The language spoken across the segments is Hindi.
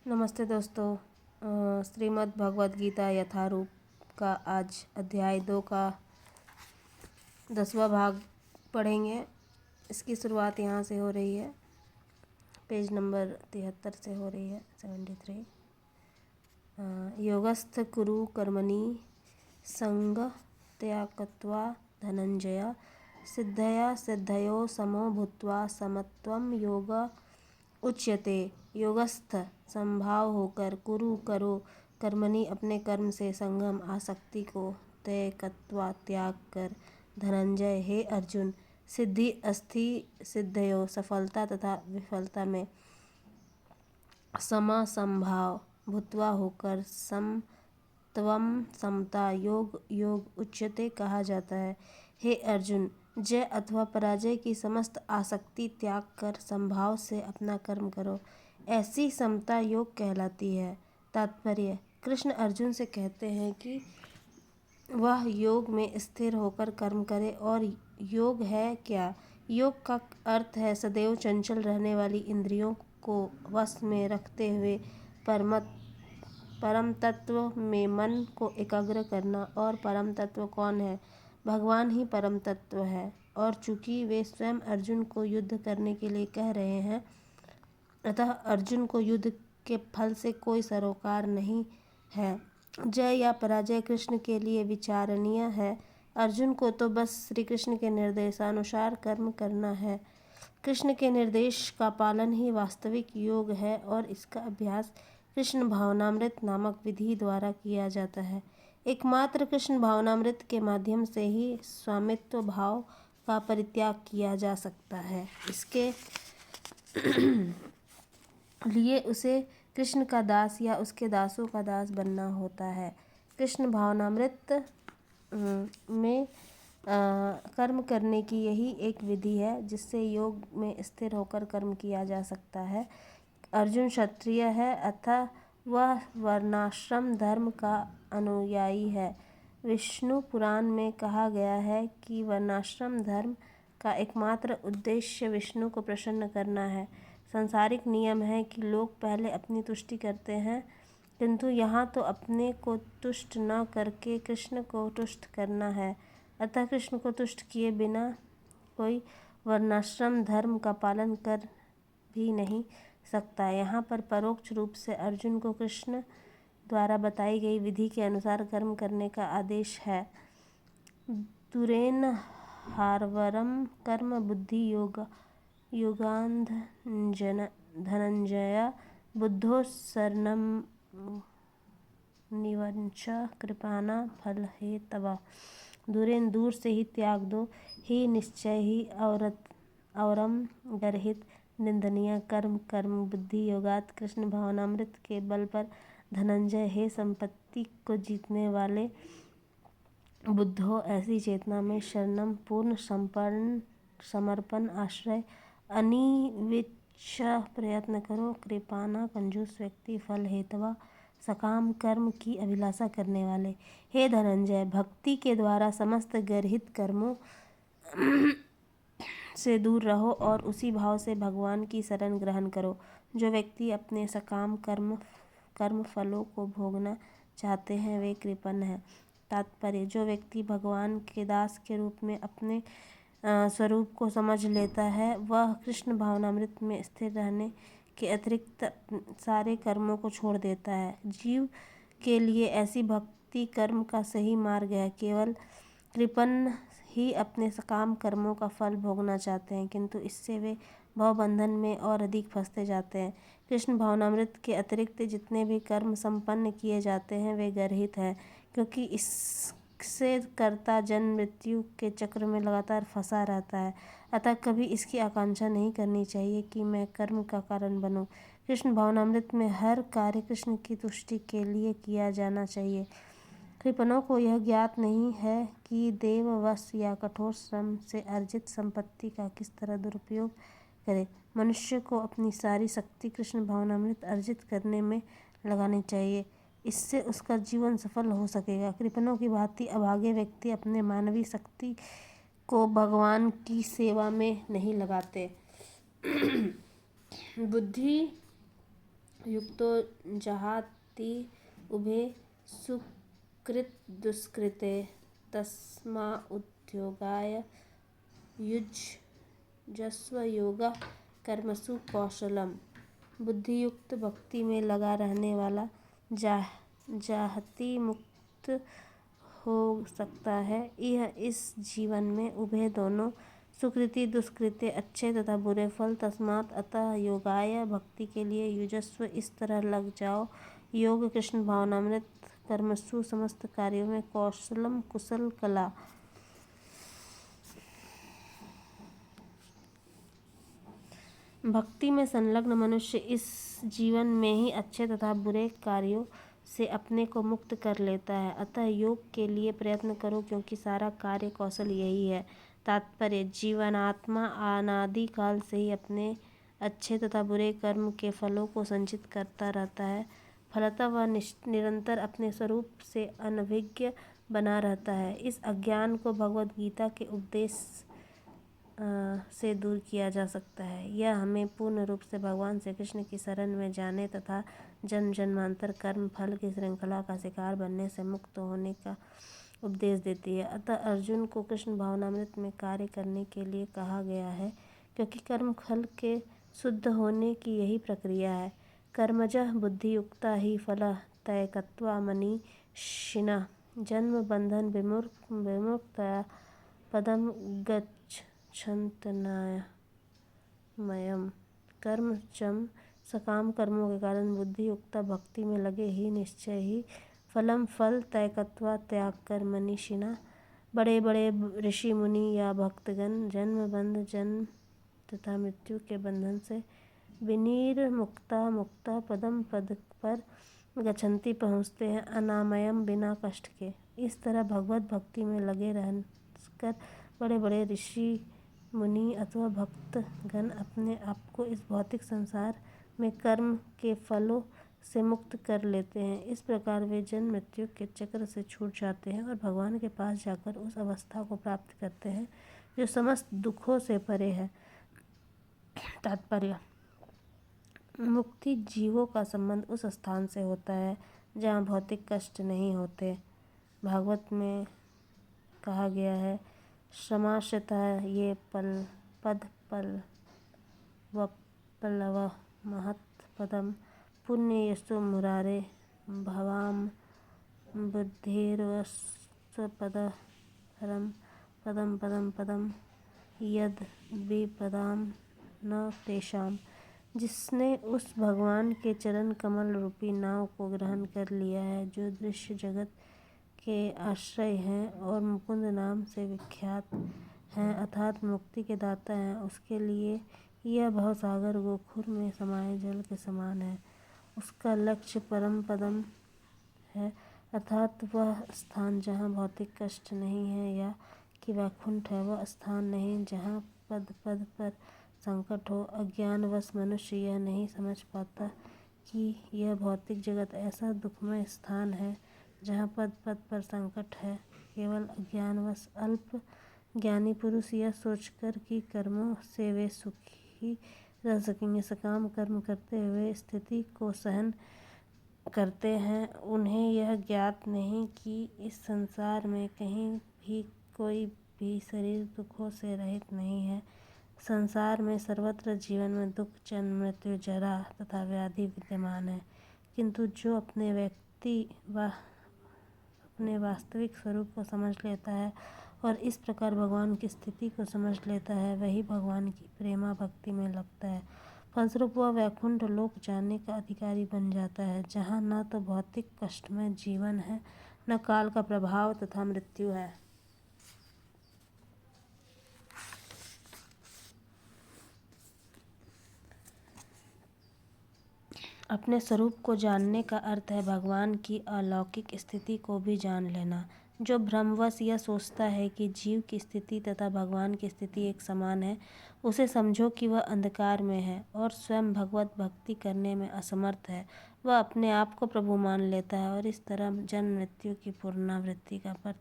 नमस्ते दोस्तों। श्रीमद् भगवद गीता यथारूप का आज अध्याय 2 का 10वां भाग पढ़ेंगे। इसकी शुरुआत यहाँ से हो रही है, पेज नंबर 73 से हो रही है, 73। योगस्थ कुरु कर्मणि संग त्यागत्वा धनंजय सिद्धया सिद्धयो समो भूत्वा समत्वम योग उच्यते। योगस्थ संभाव होकर कुरु करो, कर्मणि अपने कर्म से, संगम आसक्ति को, त्यक्त्वा त्याग कर, धनंजय हे अर्जुन, सिद्धि अस्थि सिद्धयो सफलता तथा विफलता में, सम संभाव भूत्वा होकर, समत्वम समता, योग योग उच्यते कहा जाता है। हे अर्जुन, जय अथवा पराजय की समस्त आसक्ति त्याग कर संभाव से अपना कर्म करो, ऐसी समता योग कहलाती है। तात्पर्य: कृष्ण अर्जुन से कहते हैं कि वह योग में स्थिर होकर कर्म करे। और योग है क्या? योग का अर्थ है सदैव चंचल रहने वाली इंद्रियों को वश में रखते हुए परम तत्व में मन को एकाग्र करना। और परम तत्व कौन है? भगवान ही परम तत्व है। और चूंकि वे स्वयं अर्जुन को युद्ध करने के लिए कह रहे हैं, अतः अर्जुन को युद्ध के फल से कोई सरोकार नहीं है। जय या पराजय कृष्ण के लिए विचारणीय है। अर्जुन को तो बस श्री कृष्ण के निर्देशानुसार कर्म करना है। कृष्ण के निर्देश का पालन ही वास्तविक योग है और इसका अभ्यास कृष्ण भावनामृत नामक विधि द्वारा किया जाता है। एकमात्र कृष्ण भावनामृत के माध्यम से ही स्वामित्व भाव का परित्याग किया जा सकता है। इसके लिए उसे कृष्ण का दास या उसके दासों का दास बनना होता है। कृष्ण भावनामृत में कर्म करने की यही एक विधि है जिससे योग में स्थिर होकर कर्म किया जा सकता है। अर्जुन क्षत्रिय है, अतः वह वर्णाश्रम धर्म का अनुयायी है। विष्णु पुराण में कहा गया है कि वर्णाश्रम धर्म का एकमात्र उद्देश्य विष्णु को प्रसन्न करना है। सांसारिक नियम है कि लोग पहले अपनी तुष्टि करते हैं, किंतु यहाँ तो अपने को तुष्ट न करके कृष्ण को तुष्ट करना है। अतः कृष्ण को तुष्ट किए बिना कोई वर्णाश्रम धर्म का पालन कर भी नहीं सकता। यहाँ पर परोक्ष रूप से अर्जुन को कृष्ण द्वारा बताई गई विधि के अनुसार कर्म करने का आदेश है। दुरेन हार्वरम कर्म बुद्धि योगांध धनंजय बुद्धो शरणम निवंच कृपाना फल हे तवा। दुरेन दूर से ही त्याग दो, ही निश्चय ही औरम गर्हित निंदनीय कर्म बुद्धि योगात कृष्ण भावनामृत के बल पर धनंजय हे संपत्ति को जीतने वाले बुद्धो, ऐसी चेतना में शरणम पूर्ण समर्पण आश्रय अनिविच्छ प्रयत्न करो। कृपाना कंजूस व्यक्ति फल हेतवा सकाम कर्म की अभिलाषा करने वाले। हे धनंजय, भक्ति के द्वारा समस्त गर्हित कर्मों से दूर रहो और उसी भाव से भगवान की शरण ग्रहण करो। जो व्यक्ति अपने सकाम कर्म फलों को भोगना चाहते हैं वे कृपण हैं। तात्पर्य: जो व्यक्ति भगवान के दास के रूप में अपने स्वरूप को समझ लेता है, वह कृष्ण भावनामृत में स्थिर रहने के अतिरिक्त सारे कर्मों को छोड़ देता है। जीव के लिए ऐसी भक्ति कर्म का सही मार्ग है। केवल कृपण ही अपने सकाम कर्मों का फल भोगना चाहते हैं, किंतु इससे वे भवबंधन में और अधिक फंसते जाते हैं। कृष्ण भावनामृत के अतिरिक्त जितने भी कर्म संपन्न किए जाते हैं वे गर्हित हैं, क्योंकि इससे कर्ता जन्म मृत्यु के चक्र में लगातार फंसा रहता है। अतः कभी इसकी आकांक्षा नहीं करनी चाहिए कि मैं कर्म का कारण बनूं। कृष्ण भावनामृत में हर कार्य कृष्ण की तुष्टि के लिए किया जाना चाहिए। कृपणों को यह ज्ञात नहीं है कि देववश या कठोर श्रम से अर्जित संपत्ति का किस तरह दुरुपयोग करे। मनुष्य को अपनी सारी शक्ति कृष्ण भावनामृत अर्जित करने में लगानी चाहिए, इससे उसका जीवन सफल हो सकेगा। कृपणों की भांति अभागे व्यक्ति अपने मानवीय शक्ति को भगवान की सेवा में नहीं लगाते। बुद्धि युक्तो जहाति उभे सुकृत दुष्कृते तस्मा उद्योगाय युज्यस्व योगः कर्मसु कौशलम। बुद्धियुक्त भक्ति में लगा रहने वाला जाहती मुक्त हो सकता है। यह इस जीवन में उभे दोनों सुकृति दुष्कृति अच्छे तथा बुरे फल तस्मात् अतः योगाय भक्ति के लिए युजस्व इस तरह लग जाओ। योग कृष्ण भावनामृत कर्मसु समस्त कार्यों में कौशलम कुशल कला। भक्ति में संलग्न मनुष्य इस जीवन में ही अच्छे तथा बुरे कार्यों से अपने को मुक्त कर लेता है। अतः योग के लिए प्रयत्न करो क्योंकि सारा कार्य कौशल यही है। तात्पर्य: जीवनात्मा अनादि काल से ही अपने अच्छे तथा बुरे कर्म के फलों को संचित करता रहता है। फलतः वह निरंतर अपने स्वरूप से अनभिज्ञ बना रहता है। इस अज्ञान को भगवद गीता के उपदेश से दूर किया जा सकता है। यह हमें पूर्ण रूप से भगवान श्री कृष्ण की शरण में जाने तथा जन्म जन्मांतर कर्म फल की श्रृंखला का शिकार बनने से मुक्त होने का उपदेश देती है। अतः अर्जुन को कृष्ण भावनामृत में कार्य करने के लिए कहा गया है क्योंकि कर्म फल के शुद्ध होने की यही प्रक्रिया है। कर्मजः बुद्धियुक्ता ही फल तैकत्वा मनीषिणः जन्म बंधन विमुक्तया पदम गच्छन्त्यमयम्। कर्म चम सकाम कर्मों के कारण बुद्धियुक्ता भक्ति में लगे ही निश्चय ही फल तैकत्वा त्याग कर मनीषिणा बड़े बड़े ऋषि मुनि या भक्तगण जन्म तथा मृत्यु के बंधन से मुक्ता पदम पद पर गच्छन्ति पहुँचते हैं अनामयम बिना कष्ट के। इस तरह भगवत भक्ति में लगे रहकर बड़े बड़े ऋषि मुनि अथवा भक्तगण अपने आप को इस भौतिक संसार में कर्म के फलों से मुक्त कर लेते हैं। इस प्रकार वे जन्म मृत्यु के चक्र से छूट जाते हैं और भगवान के पास जाकर उस अवस्था को प्राप्त करते हैं जो समस्त दुखों से परे है। तात्पर्य: मुक्ति जीवों का संबंध उस स्थान से होता है जहाँ भौतिक कष्ट नहीं होते। भागवत में कहा गया है, श्रमाश्रितः ये पद वप्लव महत् पदम पुण्ययस्तु मुरारे भवाम बुद्धिर्वस्वपदहरम पदम पदम पदम यद विपदाम न तेषाम। जिसने उस भगवान के चरण कमल रूपी नाव को ग्रहण कर लिया है जो दृश्य जगत के आश्रय हैं और मुकुंद नाम से विख्यात हैं अर्थात मुक्ति के दाता हैं, उसके लिए यह भवसागर गोखुर में समाये जल के समान है। उसका लक्ष्य परम पदम है अर्थात वह स्थान जहाँ भौतिक कष्ट नहीं है या कि वैकुंठ है। वह स्थान नहीं जहाँ पद पद पर संकट हो। अज्ञानवश मनुष्य यह नहीं समझ पाता कि यह भौतिक जगत ऐसा दुखमय स्थान है जहाँ पद पद पर संकट है। केवल अज्ञानवश अल्प ज्ञानी पुरुष यह सोचकर कि कर्मों से वे सुखी रह सकेंगे, सकाम कर्म करते हुए स्थिति को सहन करते हैं, उन्हें यह ज्ञात नहीं कि इस संसार में कहीं भी कोई भी शरीर दुखों से रहित नहीं है। संसार में सर्वत्र जीवन में दुख, जन्म, मृत्यु, जरा तथा व्याधि विद्यमान है, किंतु जो अपने वास्तविक स्वरूप को समझ लेता है और इस प्रकार भगवान की स्थिति को समझ लेता है, वही भगवान की प्रेमा भक्ति में लगता है। फलस्वरूप वह वैकुंठ लोक जाने का अधिकारी बन जाता है जहाँ न तो भौतिक कष्टमय जीवन है न काल का प्रभाव तथा मृत्यु है। अपने स्वरूप को जानने का अर्थ है भगवान की अलौकिक स्थिति को भी जान लेना। जो भ्रमवश यह सोचता है कि जीव की स्थिति तथा भगवान की स्थिति एक समान है, उसे समझो कि वह अंधकार में है और स्वयं भगवत भक्ति करने में असमर्थ है। वह अपने आप को प्रभु मान लेता है और इस तरह जन्म मृत्यु की पुनरावृत्ति का पथ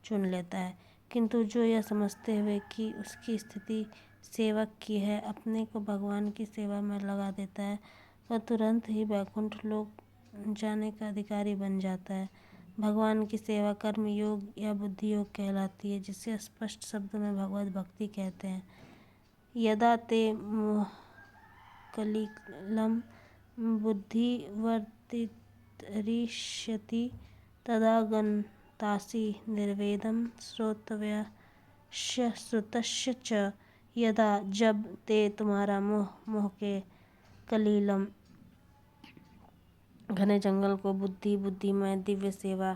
चुन लेता है। किंतु जो यह समझते हुए कि उसकी स्थिति सेवक की है, अपने को भगवान की सेवा में लगा देता है, वह तुरंत ही वैकुंठ लोक जाने का अधिकारी बन जाता है। भगवान की सेवा कर्म योग या बुद्धि योग कहलाती है, जिसे स्पष्ट शब्दों में भगवत भक्ति कहते हैं। यदा ते कलिलं बुद्धिवर्तिरिष्यति तदा गन्तासि निर्वेदं श्रोतव्यस्य श्रुतस्य च। यदा जब ते तुम्हारा मोह के कलिलम घने जंगल को बुद्धिमय दिव्य सेवा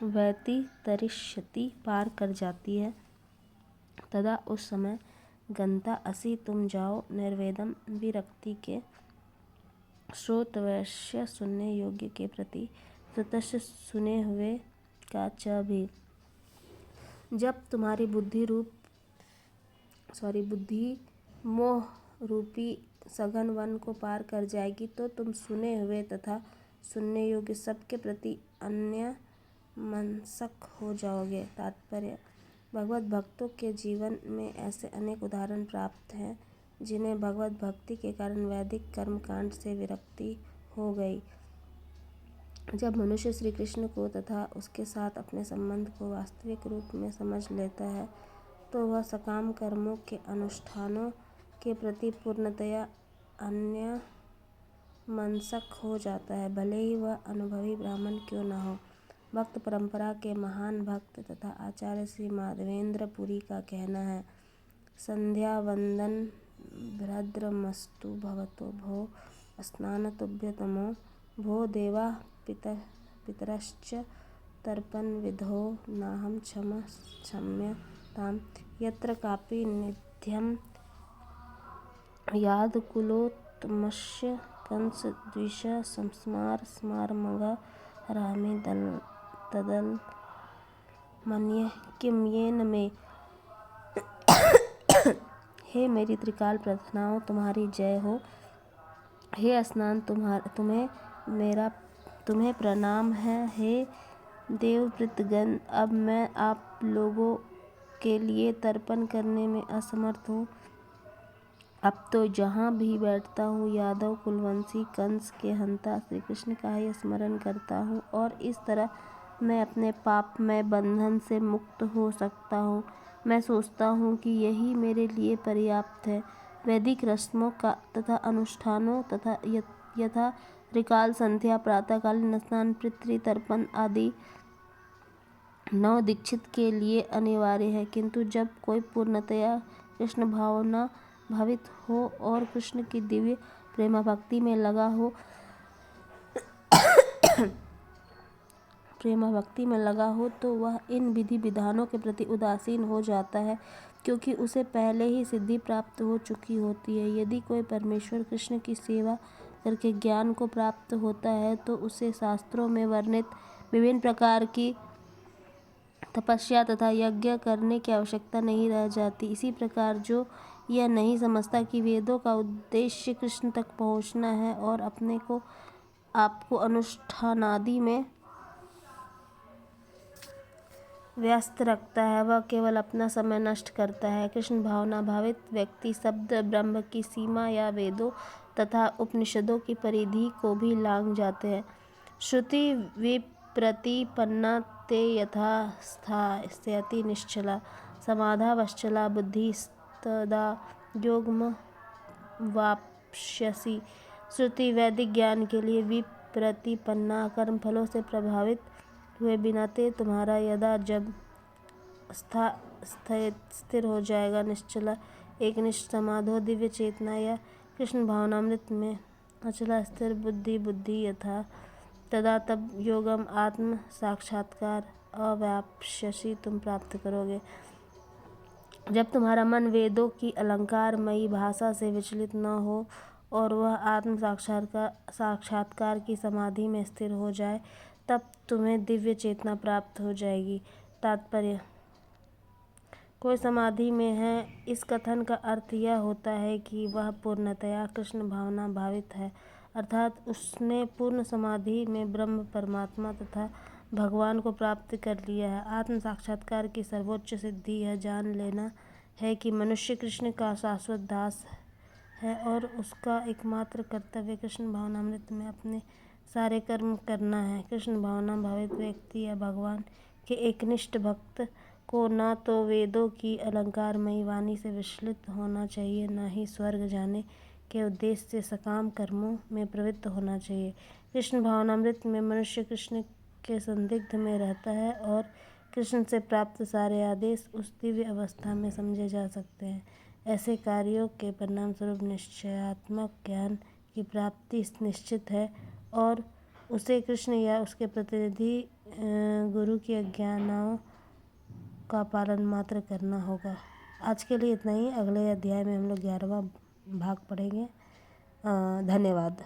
व्यतितरिष्यति पार कर जाती है, तदा उस समय गंता असि तुम जाओ निर्वेदम विरक्ति के, श्रोतव्यस्य सुनने योग्य के प्रति, श्रुतस्य सुने हुए का च भी। जब तुम्हारी बुद्धि मोह रूपी सघन वन को पार कर जाएगी तो तुम सुने हुए तथा सुनने योग्य सबके प्रति अन्य मनस्क हो जाओगे। तात्पर्य: भगवत भक्तों के जीवन में ऐसे अनेक उदाहरण प्राप्त हैं जिन्हें भगवत भक्ति के कारण वैदिक कर्मकांड से विरक्ति हो गई। जब मनुष्य श्री कृष्ण को तथा उसके साथ अपने संबंध को वास्तविक रूप में समझ लेता है तो वह सकाम कर्मों के अनुष्ठानों के प्रति पूर्णतया अन्य मनस्क हो जाता है, भले ही वह अनुभवी ब्राह्मण क्यों न हो। भक्त परंपरा के महान भक्त तथा आचार्य श्री माधवेंद्र पुरी का कहना है: संध्या वंदन भद्रमस्तु भवतो भो स्नानतुभ्यतमो भो देवा पितरश्च तर्पण विधो नाहं क्षम्यताम् यत्र कापि निध्यं यादकुलोत्तमस्य कंस द्विष स्मारमघहरामि तदल मन्ये किं येन मे। हे मेरी त्रिकाल प्रार्थनाओं, तुम्हारी जय हो। हे स्नान, तुम्हें प्रणाम है। हे देववृतगण, अब मैं आप लोगों के लिए तर्पण करने में असमर्थ हूँ। अब तो जहाँ भी बैठता हूँ यादव कुलवंशी कंस के हंता श्री कृष्ण का ही स्मरण करता हूँ और इस तरह मैं अपने पापमय बंधन से मुक्त हो सकता हूँ। मैं सोचता हूँ कि यही मेरे लिए पर्याप्त है। वैदिक रस्मों का तथा अनुष्ठानों तथा यथा त्रिकाल संध्या, प्रातःकालीन स्नान, पितृ तर्पण आदि नव दीक्षित के लिए अनिवार्य है, किंतु जब कोई पूर्णतया कृष्ण भावित हो और कृष्ण की दिव्य प्रेमाभक्ति में लगा हो तो वह इन विधि विधानों के प्रति उदासीन हो जाता है, क्योंकि उसे पहले ही सिद्धि प्राप्त हो चुकी होती है। यदि कोई परमेश्वर कृष्ण की सेवा करके ज्ञान को प्राप्त होता है तो उसे शास्त्रों में वर्णित विभिन्न प्रकार की तपस्या तथा यज्ञ करने की आवश्यकता नहीं रह जाती। इसी प्रकार जो यह नहीं समझता कि वेदों का उद्देश्य कृष्ण तक पहुँचना है और अपने को आपको अनुष्ठानादि में व्यस्त रखता है, वह केवल अपना समय नष्ट करता है। कृष्ण भावना भावित व्यक्ति शब्द ब्रह्म की सीमा या वेदों तथा उपनिषदों की परिधि को भी लांघ जाते हैं। श्रुति विप्रतिपन्ना ते यथा स्थास्यति निश्चला समाधावश्चला बुद्धिस्तदा योगमवाप्स्यसि। श्रुति वैदिक ज्ञान के लिए विप्रतिपन्ना, कर्मफलों से प्रभावित हुए बिना ते तुम्हारा यदा जब स्थिर हो जाएगा, निश्चला एकनिष्ठ समाधो दिव्य चेतना या कृष्ण भावनामृत में अचला स्थिर बुद्धि यथा तदा तब योगम आत्म साक्षात्कार अवाप्स्यसि तुम प्राप्त करोगे। जब तुम्हारा मन वेदों की अलंकारमयी भाषा से विचलित न हो और वह आत्म साक्षात्कार की समाधि में स्थिर हो जाए, तब तुम्हें दिव्य चेतना प्राप्त हो जाएगी। तात्पर्य: कोई समाधि में है, इस कथन का अर्थ यह होता है कि वह पूर्णतया कृष्ण भावना भावित है, अर्थात उसने पूर्ण समाधि में ब्रह्म परमात्मा तथा भगवान को प्राप्त कर लिया है। आत्म साक्षात्कार की सर्वोच्च सिद्धि यह जान लेना है कि मनुष्य कृष्ण का शाश्वत दास है और उसका एकमात्र कर्तव्य कृष्ण भावनामृत में अपने सारे कर्म करना है। कृष्ण भावना भावित व्यक्ति या भगवान के एकनिष्ठ भक्त को न तो वेदों की अलंकारमयी वाणी से विचलित होना चाहिए, न ही स्वर्ग जाने के उद्देश्य से सकाम कर्मों में प्रवृत्त होना चाहिए। कृष्ण भावनामृत में मनुष्य कृष्ण के संदिग्ध में रहता है और कृष्ण से प्राप्त सारे आदेश उस दिव्य अवस्था में समझे जा सकते हैं। ऐसे कार्यों के परिणाम स्वरूप निश्चयात्मक ज्ञान की प्राप्ति निश्चित है और उसे कृष्ण या उसके प्रतिनिधि गुरु की आज्ञाओं का पालन मात्र करना होगा। आज के लिए इतना ही। अगले अध्याय में हम लोग 11वां भाग पढ़ेंगे। धन्यवाद।